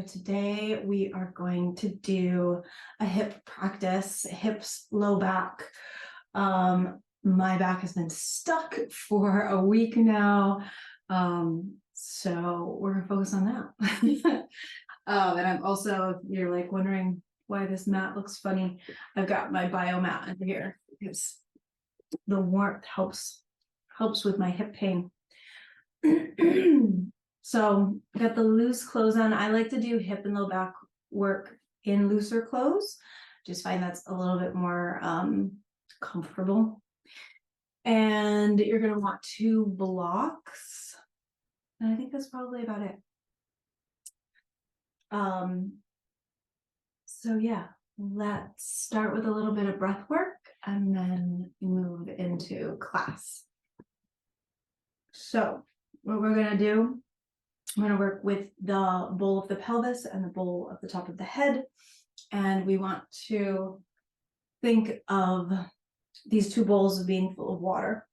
today we are going to do a hip practice, hips, low back. My back has been stuck for a week now. So we're gonna focus on that. And I'm also, if you're like wondering why this mat looks funny, I've got my bio mat under here because the warmth helps with my hip pain. So I got the loose clothes on. I like to do hip and low back work in looser clothes. Just find that's a little bit more comfortable. And you're going to want 2 blocks. And I think that's probably about it. So yeah, let's start with a little bit of breath work and then move into class. So what we're going to do, I'm going to work with the bowl of the pelvis and the bowl of the top of the head. And we want to think of these 2 bowls as being full of water,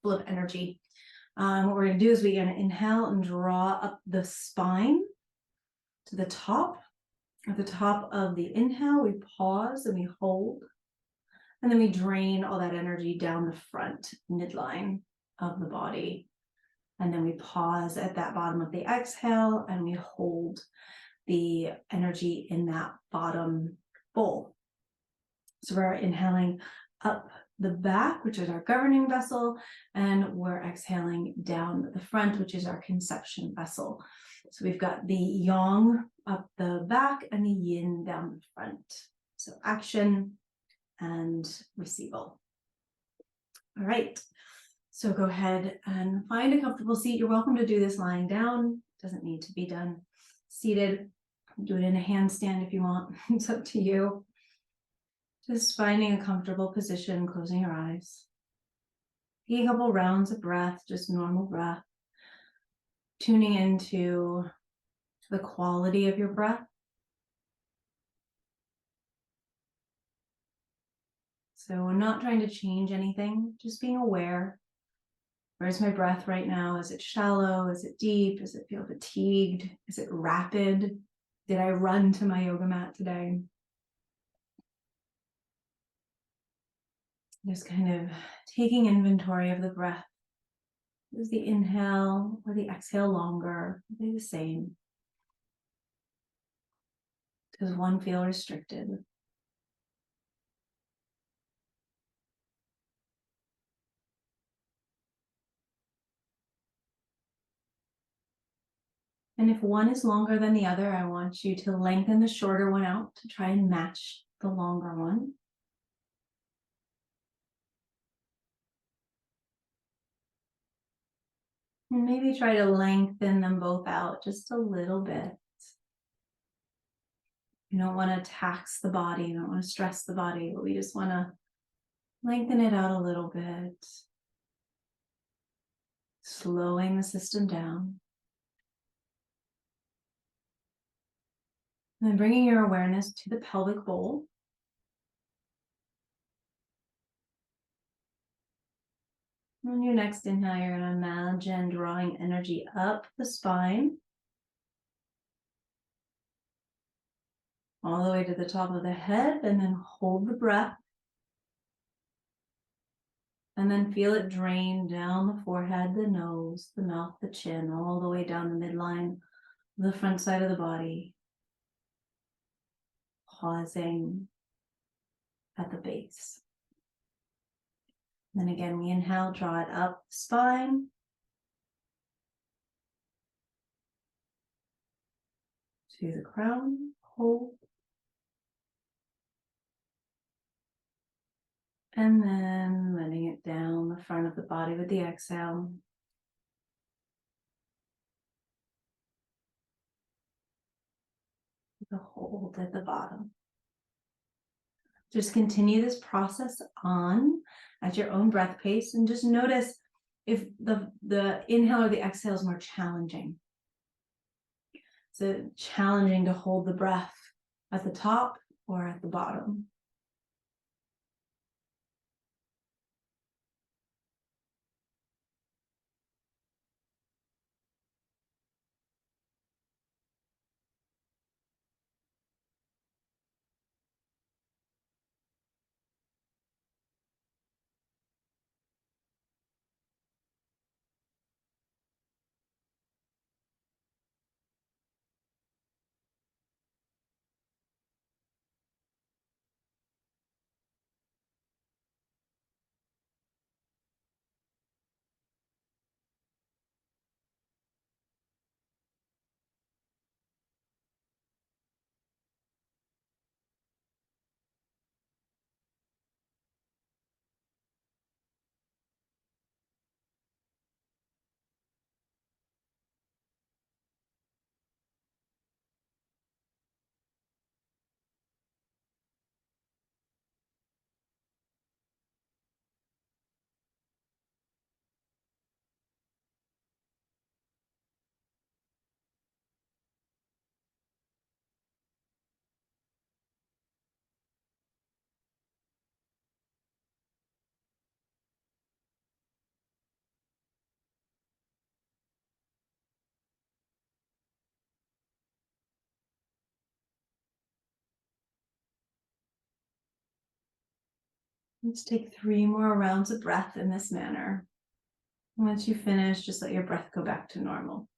full of energy. What we're going to do is we're going to inhale and draw up the spine to the top. At the top of the inhale, we pause and we hold. And then we drain all that energy down the front midline of the body. And then we pause at that bottom of the exhale and we hold the energy in that bottom bowl. So we're inhaling up the back, which is our governing vessel, and we're exhaling down the front, which is our conception vessel. So we've got the yang up the back and the yin down the front. So action and receival. All right. So go ahead and find a comfortable seat. You're welcome to do this lying down. Doesn't need to be done seated. Do it in a handstand if you want. It's up to you. Just finding a comfortable position, closing your eyes. Take a couple rounds of breath, just normal breath. Tuning into the quality of your breath. So we're not trying to change anything, just being aware. Where's my breath right now? Is it shallow? Is it deep? Does it feel fatigued? Is it rapid? Did I run to my yoga mat today? Just kind of taking inventory of the breath. Is the inhale or the exhale longer? Are they the same? Does one feel restricted? And if one is longer than the other, I want you to lengthen the shorter one out to try and match the longer one. And maybe try to lengthen them both out just a little bit. You don't want to tax the body, you don't want to stress the body, but we just want to lengthen it out a little bit. Slowing the system down. And then bringing your awareness to the pelvic bowl. On your next inhale, you're going to imagine drawing energy up the spine, all the way to the top of the head, and then hold the breath. And then feel it drain down the forehead, the nose, the mouth, the chin, all the way down the midline, the front side of the body. Pausing at the base. Then again, we inhale, draw it up the spine. To the crown, hold. And then letting it down the front of the body with the exhale. The hold at the bottom. Just continue this process on at your own breath pace and just notice if the inhale or the exhale is more challenging. So challenging to hold the breath at the top or at the bottom. Let's take 3 more rounds of breath in this manner. Once you finish, just let your breath go back to normal.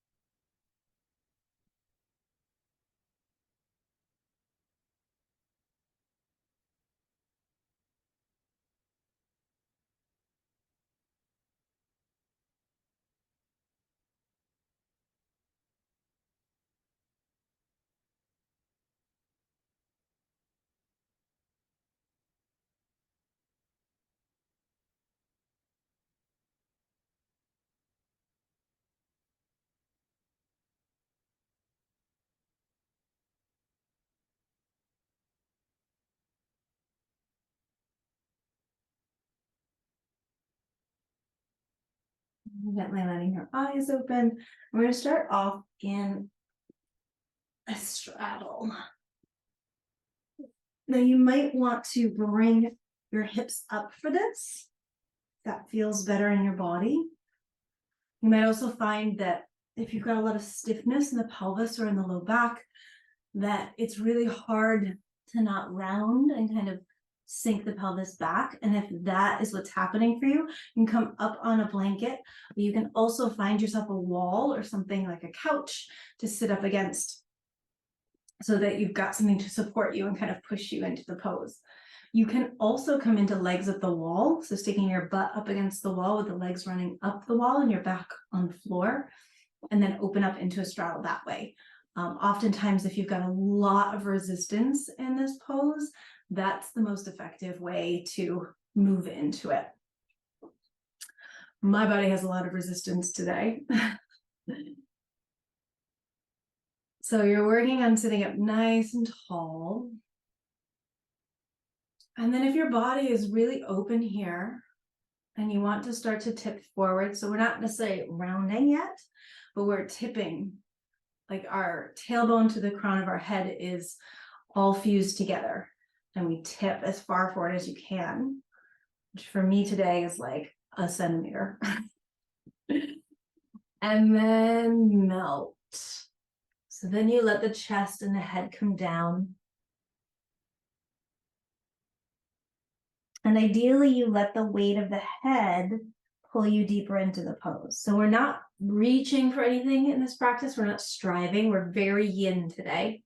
Gently letting your eyes open. We're going to start off in a straddle. Now you might want to bring your hips up for this. That feels better in your body. You might also find that if you've got a lot of stiffness in the pelvis or in the low back, that it's really hard to not round and kind of sink the pelvis back. And if that is what's happening for you, you can come up on a blanket, but you can also find yourself a wall or something like a couch to sit up against so that you've got something to support you and kind of push you into the pose. You can also come into legs at the wall, so sticking your butt up against the wall with the legs running up the wall and your back on the floor, and then open up into a straddle that way. Oftentimes, if you've got a lot of resistance in this pose, that's the most effective way to move into it. My body has a lot of resistance today. So you're working on sitting up nice and tall. And then if your body is really open here and you want to start to tip forward, so we're not necessarily rounding yet, but we're tipping, like our tailbone to the crown of our head is all fused together, and we tip as far forward as you can, which for me today is like a centimeter. And then melt. So then you let the chest and the head come down. And ideally, you let the weight of the head pull you deeper into the pose. So we're not reaching for anything in this practice. We're not striving. We're very yin today.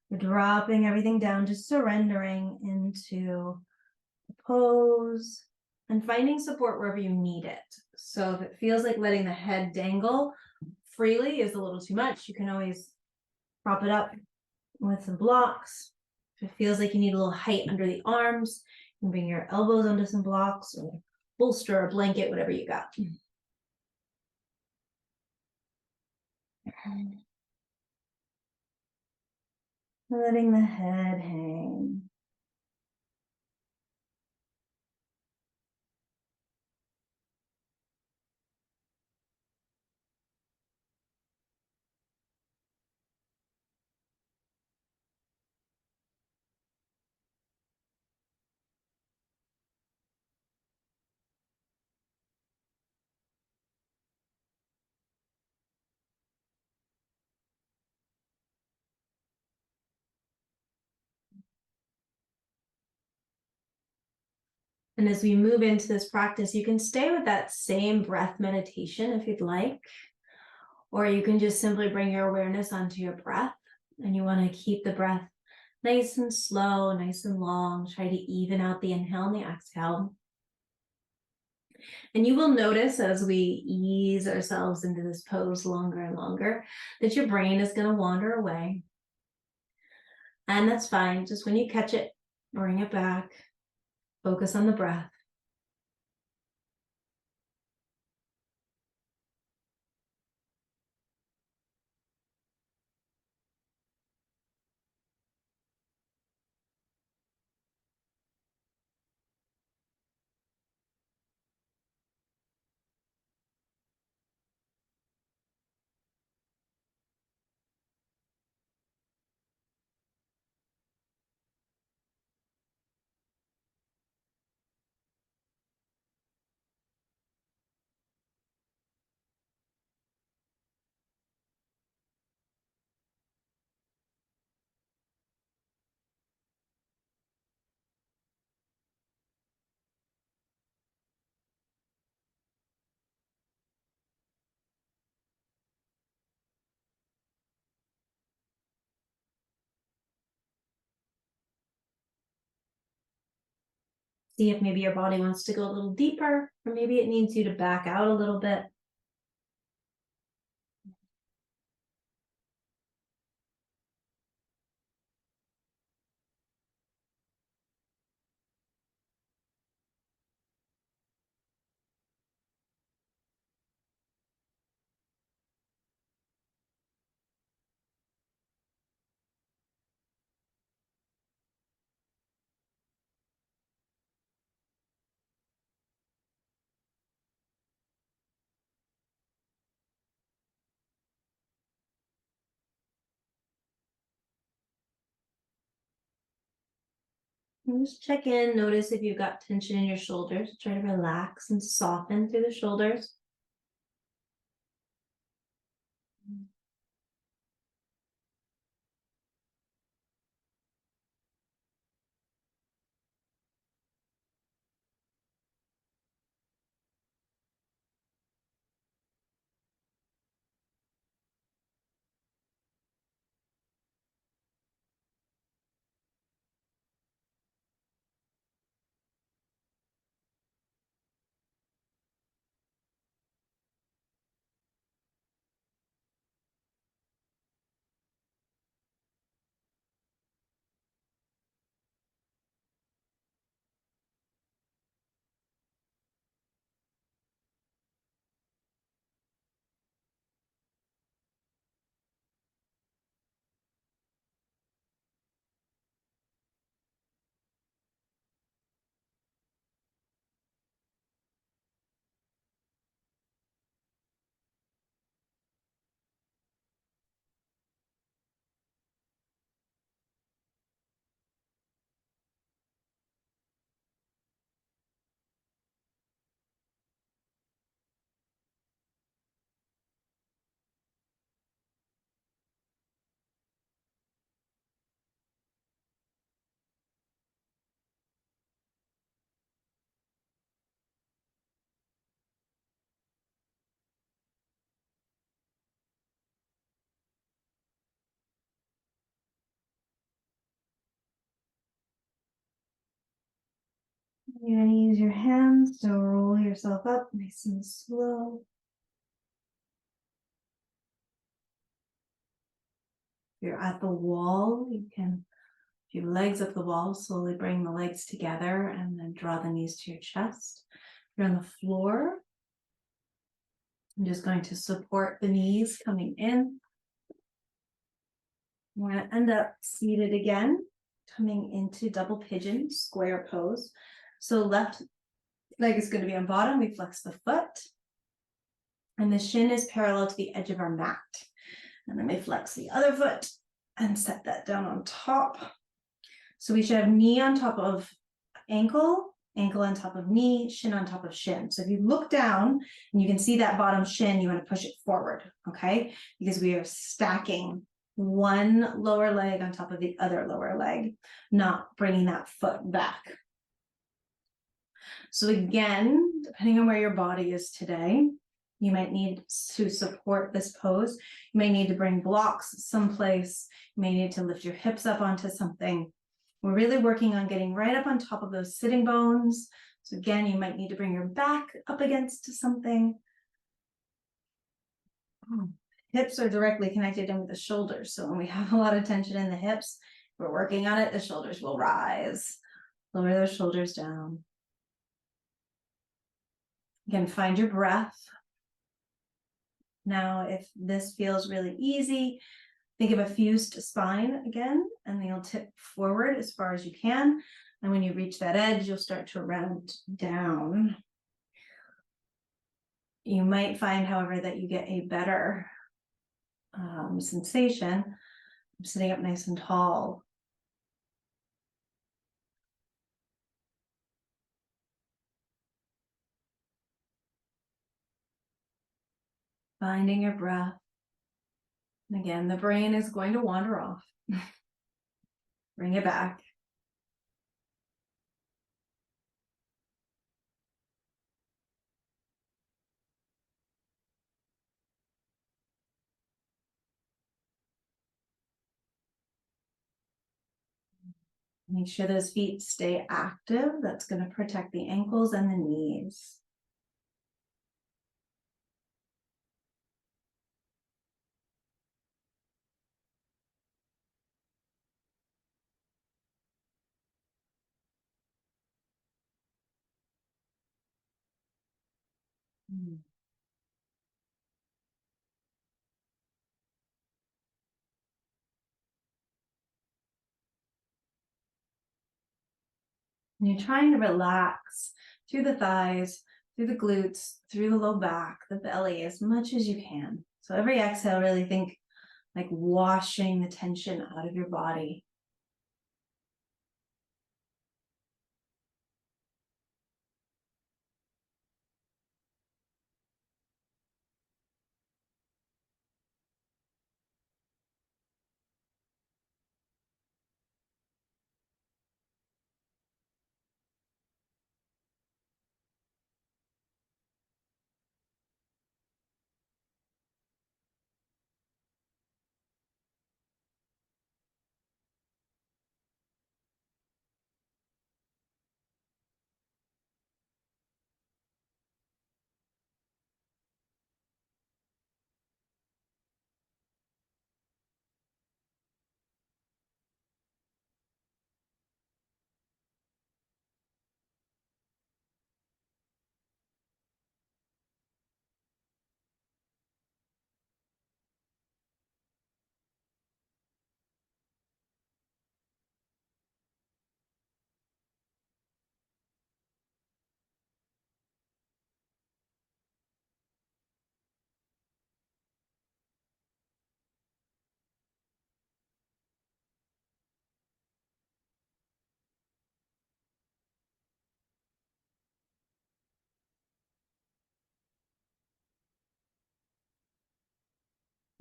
We're dropping everything down, just surrendering into the pose and finding support wherever you need it. So if it feels like letting the head dangle freely is a little too much, you can always prop it up with some blocks. If it feels like you need a little height under the arms, you can bring your elbows onto some blocks or bolster or blanket, whatever you got. Letting the head hang. And as we move into this practice, you can stay with that same breath meditation if you'd like, or you can just simply bring your awareness onto your breath. And you want to keep the breath nice and slow, nice and long. Try to even out the inhale and the exhale. And you will notice as we ease ourselves into this pose longer and longer that your brain is going to wander away. And that's fine. Just when you catch it, bring it back. Focus on the breath. See if maybe your body wants to go a little deeper, or maybe it needs you to back out a little bit. And just check in, notice if you've got tension in your shoulders. Try to relax and soften through the shoulders. You're gonna use your hands to roll yourself up nice and slow. If you're at the wall, you can, if your legs up the wall, slowly bring the legs together and then draw the knees to your chest. If you're on the floor, I'm just going to support the knees coming in. We're going to end up seated again, coming into double pigeon square pose. So left leg is going to be on bottom. We flex the foot. And the shin is parallel to the edge of our mat. And then we flex the other foot and set that down on top. So we should have knee on top of ankle, ankle on top of knee, shin on top of shin. So if you look down and you can see that bottom shin, you want to push it forward, okay? Because we are stacking one lower leg on top of the other lower leg, not bringing that foot back. So again, depending on where your body is today, you might need to support this pose. You may need to bring blocks someplace. You may need to lift your hips up onto something. We're really working on getting right up on top of those sitting bones. So again, you might need to bring your back up against something. Hips are directly connected in with the shoulders. So when we have a lot of tension in the hips, we're working on it, the shoulders will rise. Lower those shoulders down. Again, find your breath. Now, if this feels really easy, think of a fused spine again, and then you'll tip forward as far as you can. And when you reach that edge, you'll start to round down. You might find, however, that you get a better sensation sitting up nice and tall. Finding your breath. And again, the brain is going to wander off. Bring it back. Make sure those feet stay active. That's going to protect the ankles and the knees. And you're trying to relax through the thighs, through the glutes, through the low back, the belly, as much as you can. So every exhale, really think like washing the tension out of your body.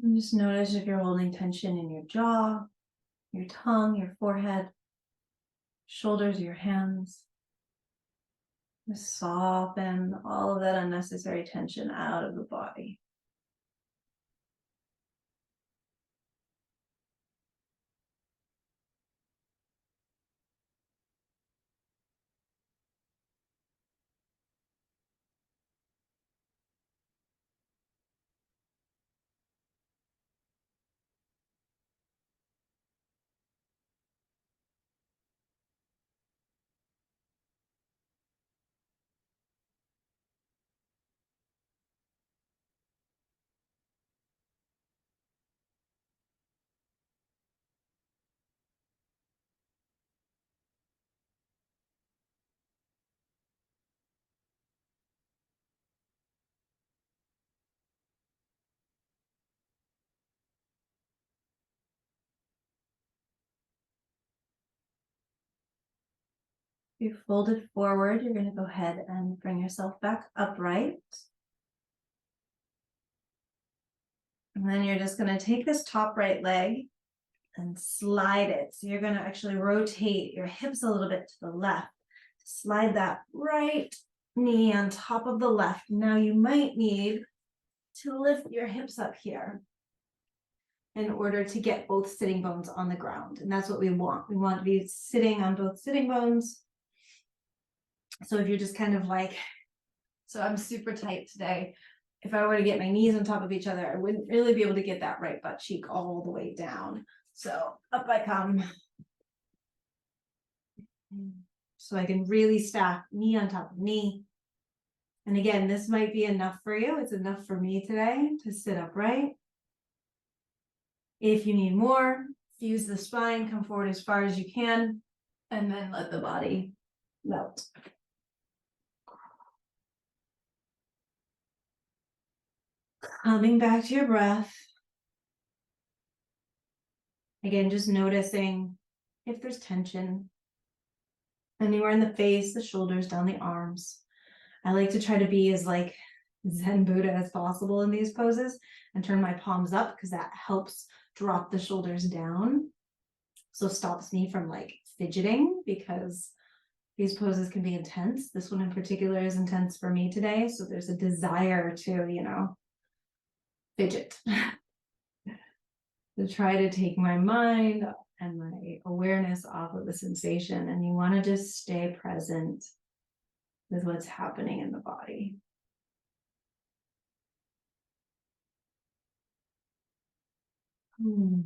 And just notice if you're holding tension in your jaw, your tongue, your forehead, shoulders, your hands. Just soften all of that unnecessary tension out of the body. If you're folded forward, you're going to go ahead and bring yourself back upright. And then you're just going to take this top right leg and slide it. So you're going to actually rotate your hips a little bit to the left. Slide that right knee on top of the left. Now you might need to lift your hips up here in order to get both sitting bones on the ground. And that's what we want. We want to be sitting on both sitting bones. So if you're just kind of like, so I'm super tight today. If I were to get my knees on top of each other, I wouldn't really be able to get that right butt cheek all the way down. So up I come. So I can really stack knee on top of knee. And again, this might be enough for you. It's enough for me today to sit upright. If you need more, fuse the spine, come forward as far as you can, and then let the body melt. Coming back to your breath. Again, just noticing if there's tension anywhere in the face, the shoulders, down the arms. I like to try to be as like Zen Buddha as possible in these poses and turn my palms up because that helps drop the shoulders down. So stops me from like fidgeting because these poses can be intense. This one in particular is intense for me today. So there's a desire to, fidget. To try to take my mind and my awareness off of the sensation, and you want to just stay present with what's happening in the body. Hmm.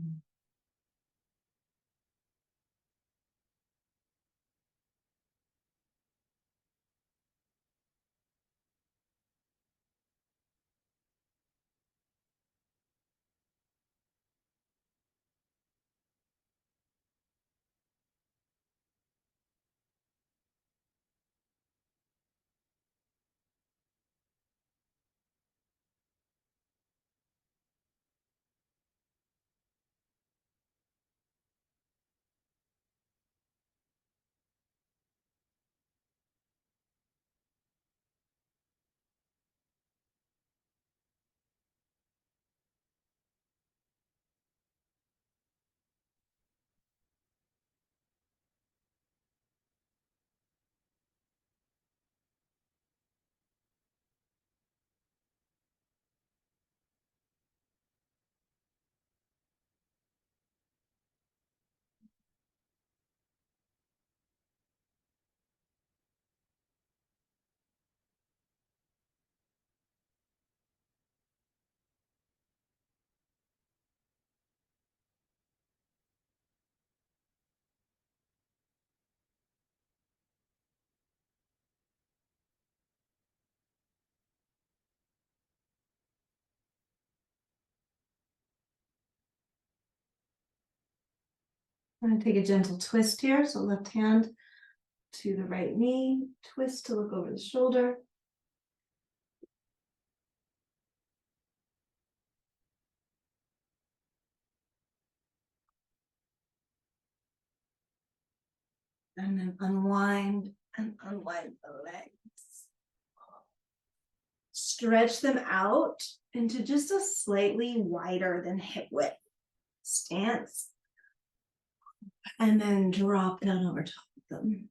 I'm going to take a gentle twist here. So left hand to the right knee, twist to look over the shoulder. And then unwind and unwind the legs. Stretch them out into just a slightly wider than hip width stance. And then drop down over top of them.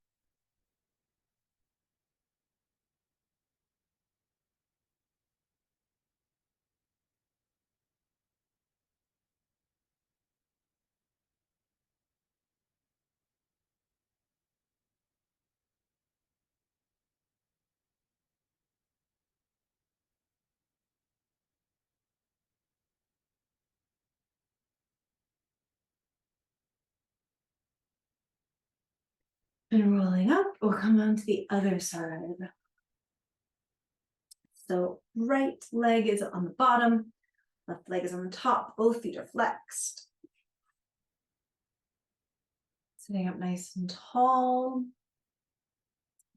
And rolling up, we'll come on to the other side. So right leg is on the bottom, left leg is on the top, both feet are flexed. Sitting up nice and tall.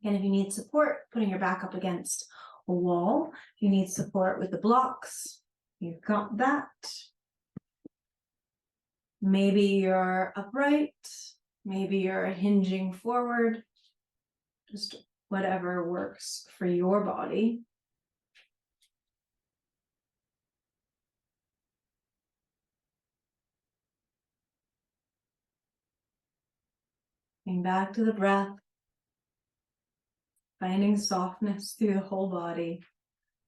And if you need support, putting your back up against a wall. If you need support with the blocks, you've got that. Maybe you're upright, maybe you're hinging forward, just whatever works for your body. Coming back to the breath, finding softness through the whole body,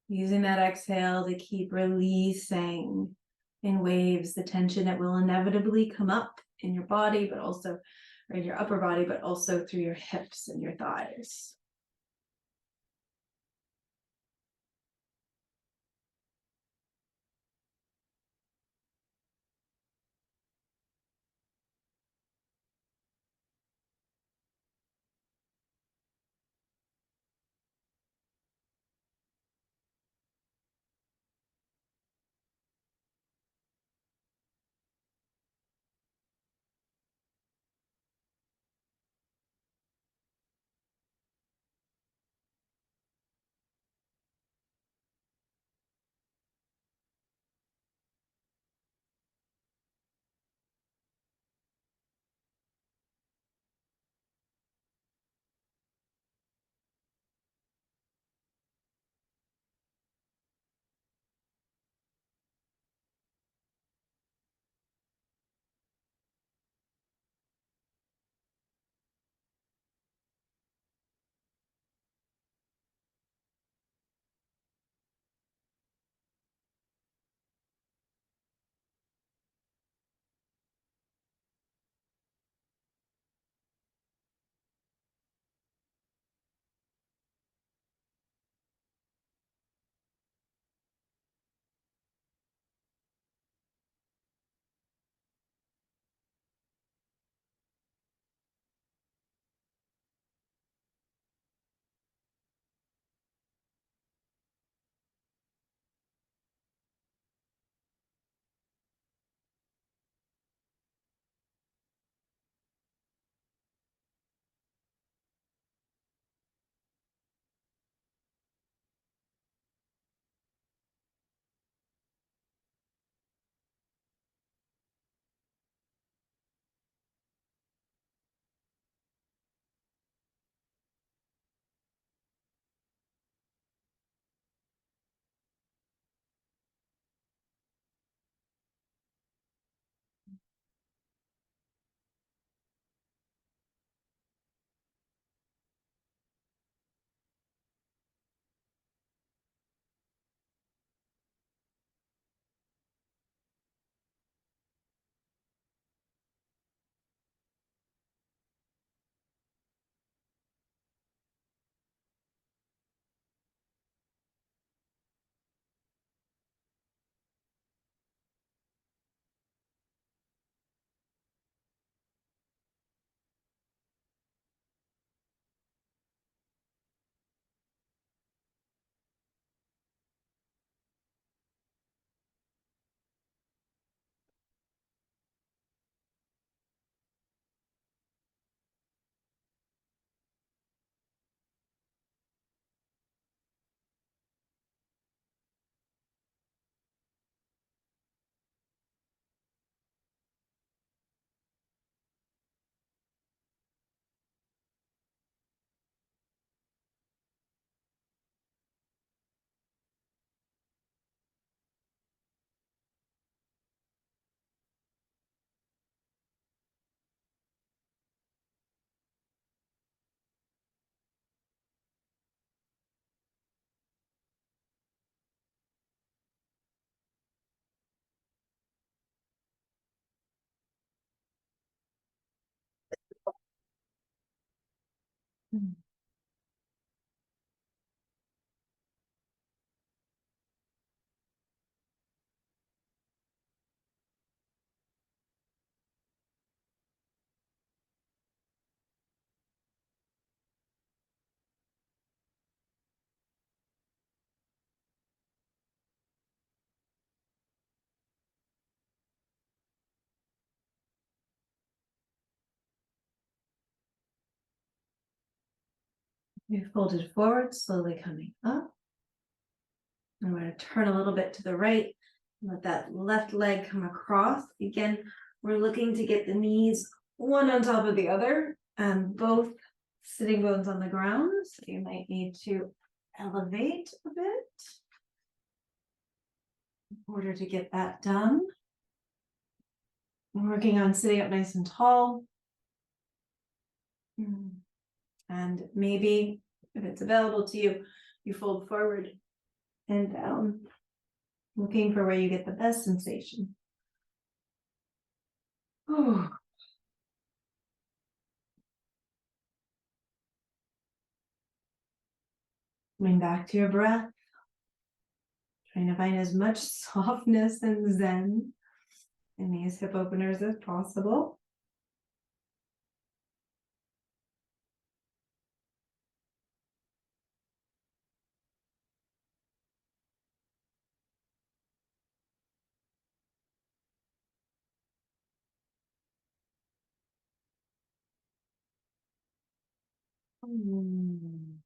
using that exhale to keep releasing in waves the tension that will inevitably come up in your body, but also or in your upper body, but also through your hips and your thighs. Mm. You fold it forward, slowly coming up. I'm going to turn a little bit to the right. Let that left leg come across. Again, we're looking to get the knees one on top of the other and both sitting bones on the ground. So you might need to elevate a bit in order to get that done. I'm working on sitting up nice and tall. And maybe if it's available to you, you fold forward and down, looking for where you get the best sensation. Oh. Coming back to your breath, trying to find as much softness and zen in these hip openers as possible. Mm.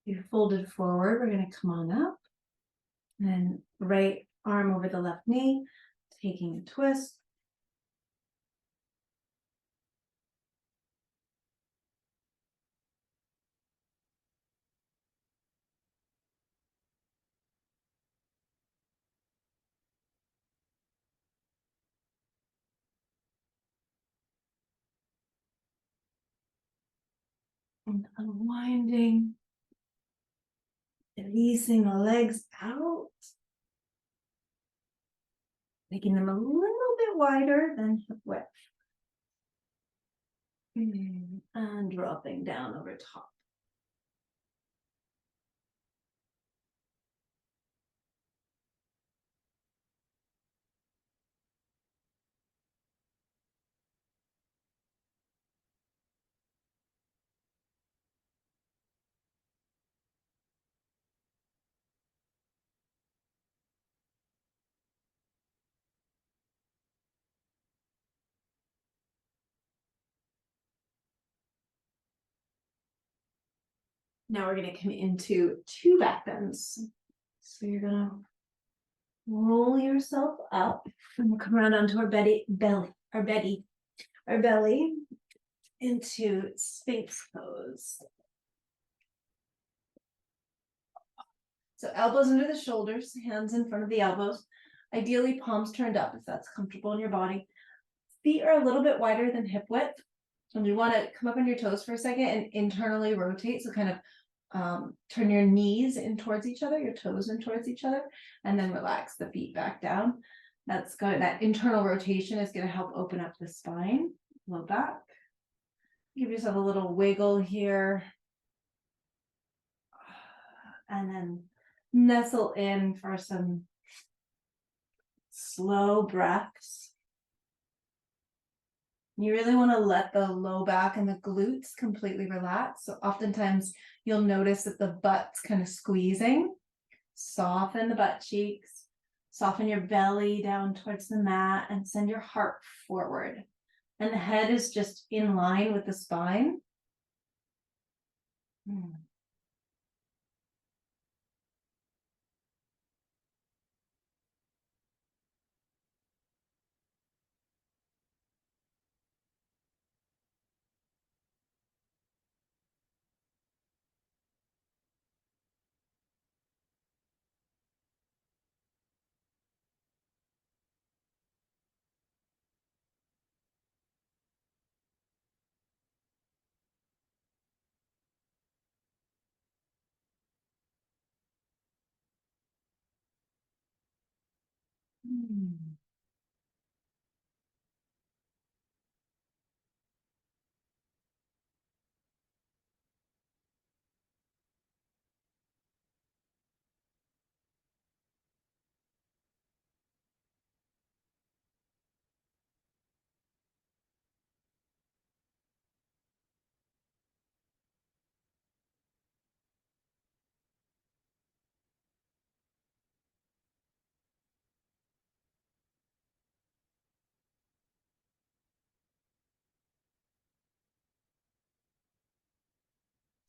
You folded forward, we're going to come on up and right arm over the left knee, taking a twist. And unwinding, releasing the legs out, making them a little bit wider than hip width. And dropping down over top. Now we're gonna come into two back bends. So you're gonna roll yourself up and we'll come around onto our belly into Sphinx pose. So elbows under the shoulders, hands in front of the elbows. Ideally, palms turned up if that's comfortable in your body. Feet are a little bit wider than hip width. And you want to come up on your toes for a second and internally rotate. So kind of turn your knees in towards each other, your toes in towards each other, and then relax the feet back down. That's good. That internal rotation is going to help open up the spine, low back. Give yourself a little wiggle here. And then nestle in for some slow breaths. You really want to let the low back and the glutes completely relax. So oftentimes you'll notice that the butt's kind of squeezing. Soften the butt cheeks, soften your belly down towards the mat, and send your heart forward. And the head is just in line with the spine.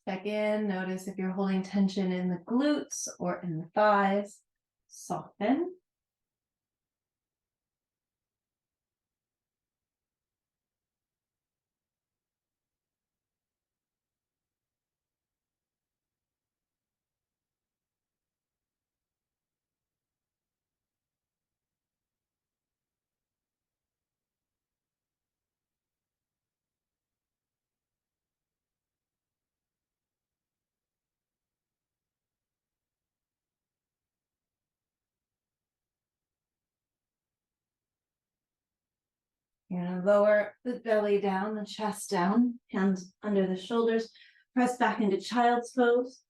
Check in, notice if you're holding tension in the glutes or in the thighs. Soften. You're going to lower the belly down, the chest down, hands under the shoulders. Press back into child's pose.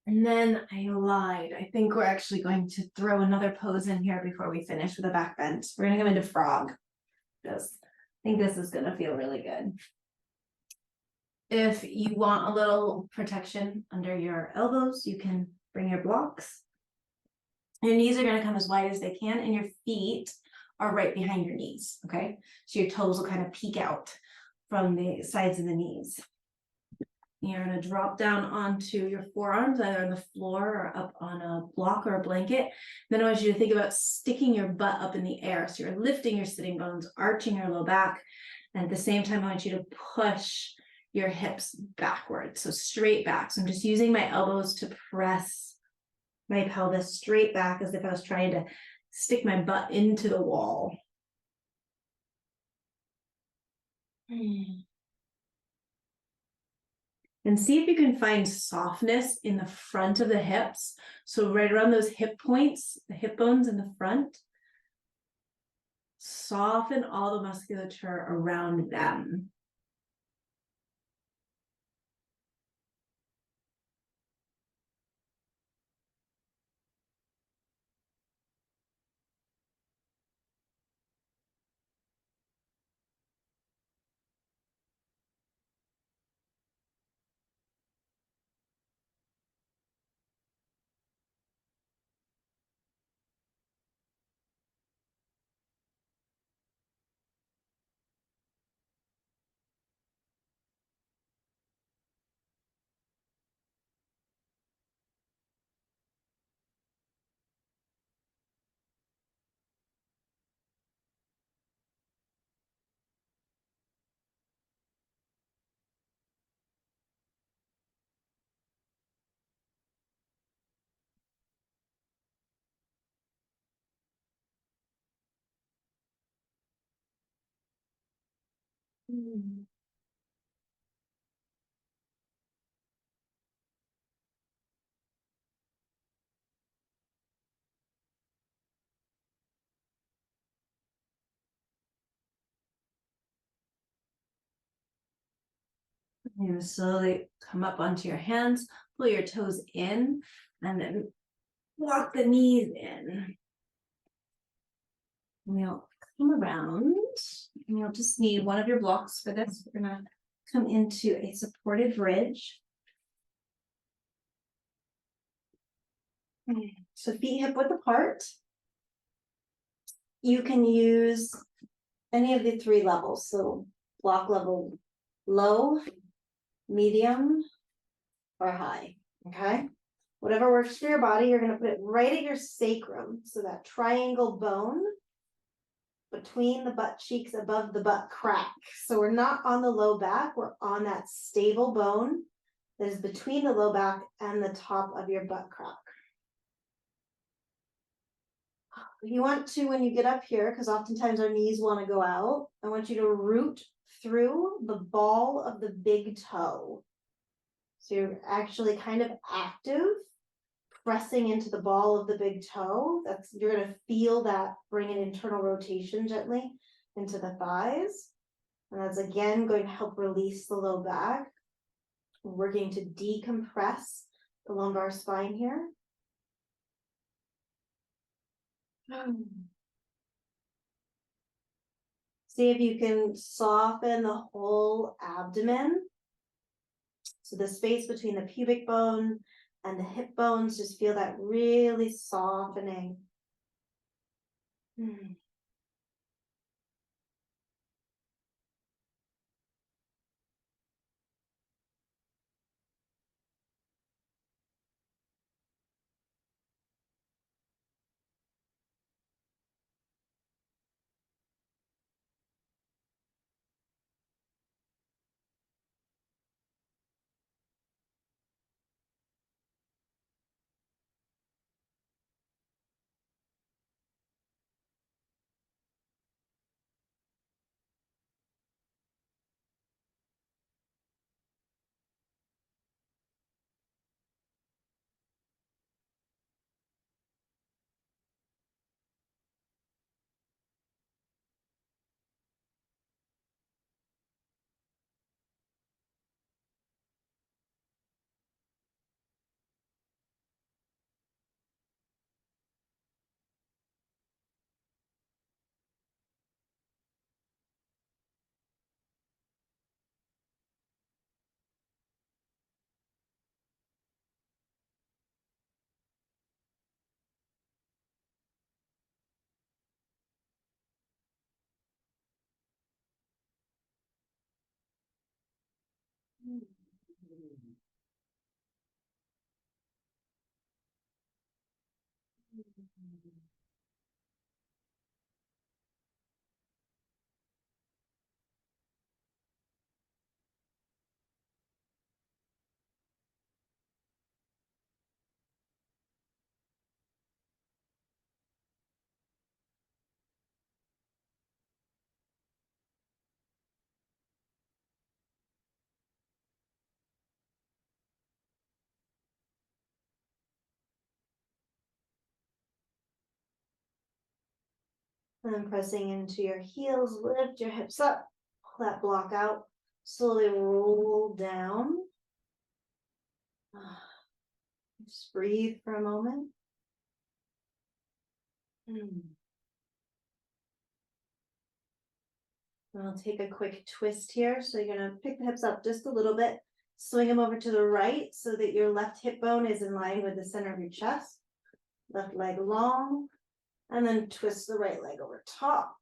And then I lied. I think we're actually going to throw another pose in here before we finish with a back bend. We're going to come into frog. Just, I think this is going to feel really good. If you want a little protection under your elbows, you can bring your blocks. Your knees are going to come as wide as they can, and your feet are right behind your knees. Okay, so your toes will kind of peek out from the sides of the knees. You're going to drop down onto your forearms, either on the floor or up on a block or a blanket. Then I want you to think about sticking your butt up in the air. So you're lifting your sitting bones, arching your low back. And at the same time, I want you to push your hips backwards, so straight back. So I'm just using my elbows to press my pelvis straight back as if I was trying to stick my butt into the wall. And see if you can find softness in the front of the hips. So right around those hip points, the hip bones in the front, soften all the musculature around them. Mm. You slowly come up onto your hands, pull your toes in, and then walk the knees in. And you'll come around, and you'll just need one of your blocks for this. We're gonna come into a supported bridge. So feet hip width apart. You can use any of the three levels. So block level low, medium, or high, okay? Whatever works for your body, you're gonna put it right at your sacrum. So that triangle bone between the butt cheeks above the butt crack. So we're not on the low back, we're on that stable bone that is between the low back and the top of your butt crack. If you want to, when you get up here, because oftentimes our knees want to go out, I want you to root through the ball of the big toe. So you're actually kind of active, pressing into the ball of the big toe. You're going to feel that bring an internal rotation gently into the thighs. And that's again going to help release the low back. We're going to decompress the lumbar spine here. See if you can soften the whole abdomen. So the space between the pubic bone and the hip bones, just feel that really softening. And then pressing into your heels, lift your hips up, pull that block out, slowly roll down. Just breathe for a moment. I'll take a quick twist here. So you're gonna pick the hips up just a little bit, swing them over to the right so that your left hip bone is in line with the center of your chest. Left leg long, and then twist the right leg over top.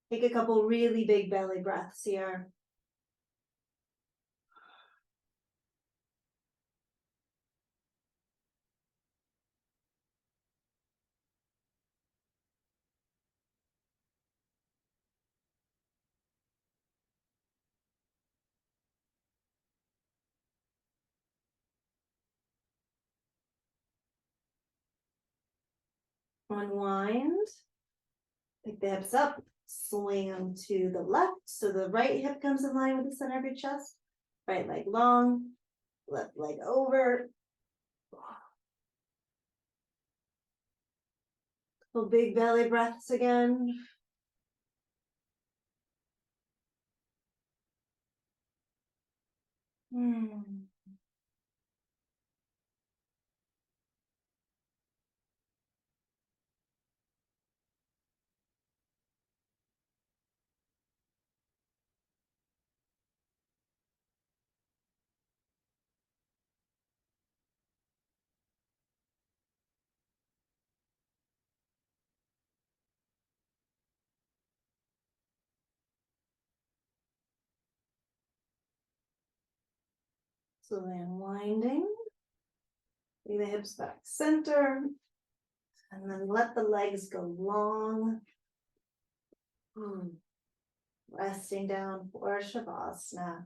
Take a couple really big belly breaths here. Unwind. Pick the hips up, swing them to the left, so the right hip comes in line with the center of your chest. Right leg long, left leg over. Couple big belly breaths again. So then winding, bring the hips back center, and then let the legs go long. Resting down for Shavasana.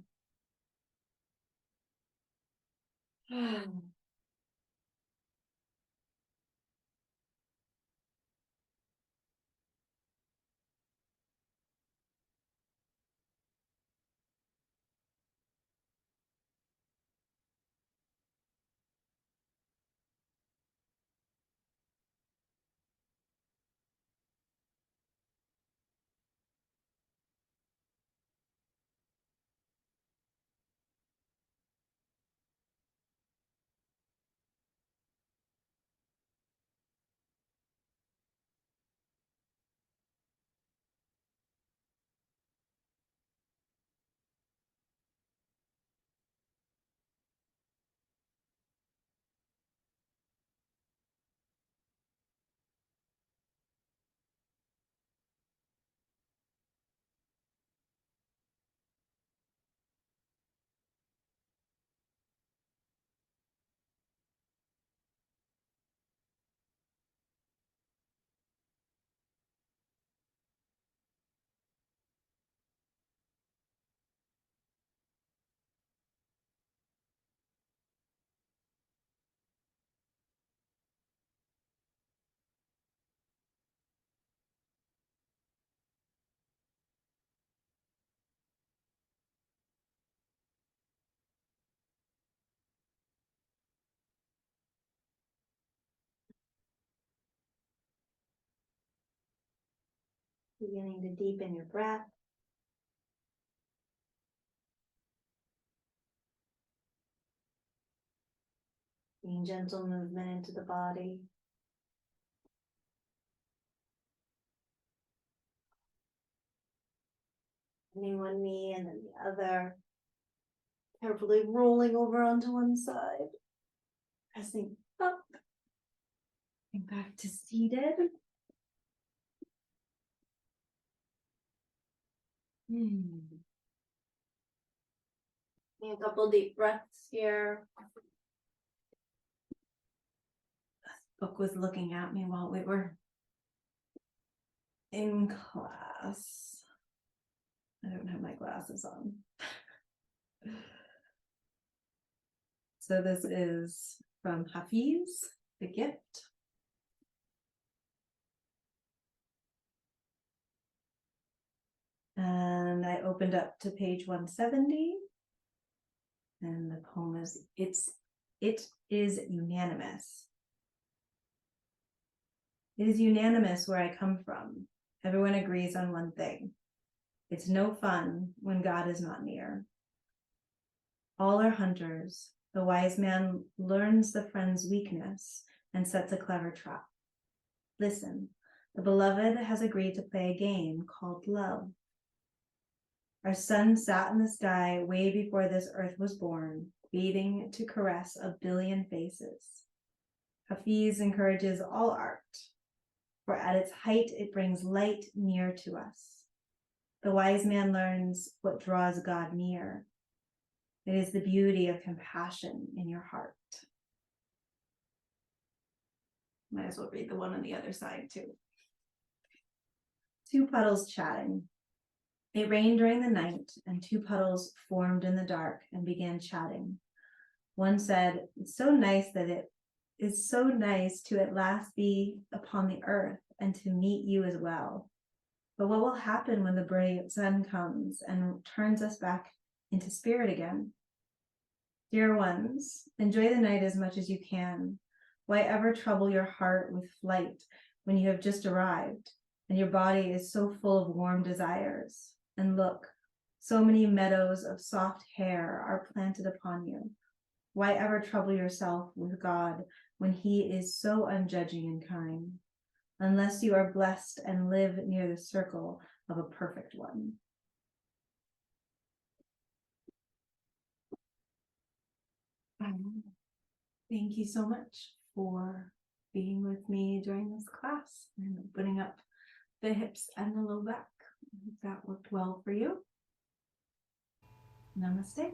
Beginning to deepen your breath. Bringing gentle movement into the body. Bending one knee and then the other. Carefully rolling over onto one side. Pressing up. And back to seated. A couple deep breaths here. Book was looking at me while we were in class. I don't have my glasses on. So this is from Hafiz, The Gift. And I opened up to page 170. And the poem is, it is unanimous. It is unanimous where I come from. Everyone agrees on one thing. It's no fun when God is not near. All are hunters. The wise man learns the friend's weakness and sets a clever trap. Listen, the beloved has agreed to play a game called love. Our sun sat in the sky way before this earth was born, waiting to caress a billion faces. Hafiz encourages all art, for at its height it brings light near to us. The wise man learns what draws God near. It is the beauty of compassion in your heart. Might as well read the one on the other side too. Two puddles chatting. It rained during the night, and two puddles formed in the dark and began chatting. One said, "It's so nice that it is so nice to at last be upon the earth and to meet you as well. But what will happen when the bright sun comes and turns us back into spirit again? Dear ones, enjoy the night as much as you can. Why ever trouble your heart with flight when you have just arrived and your body is so full of warm desires? And look, so many meadows of soft hair are planted upon you. Why ever trouble yourself with God when he is so unjudging and kind, unless you are blessed and live near the circle of a perfect one? Thank you so much for being with me during this class and opening up the hips and the low back. I hope that worked well for you. Namaste.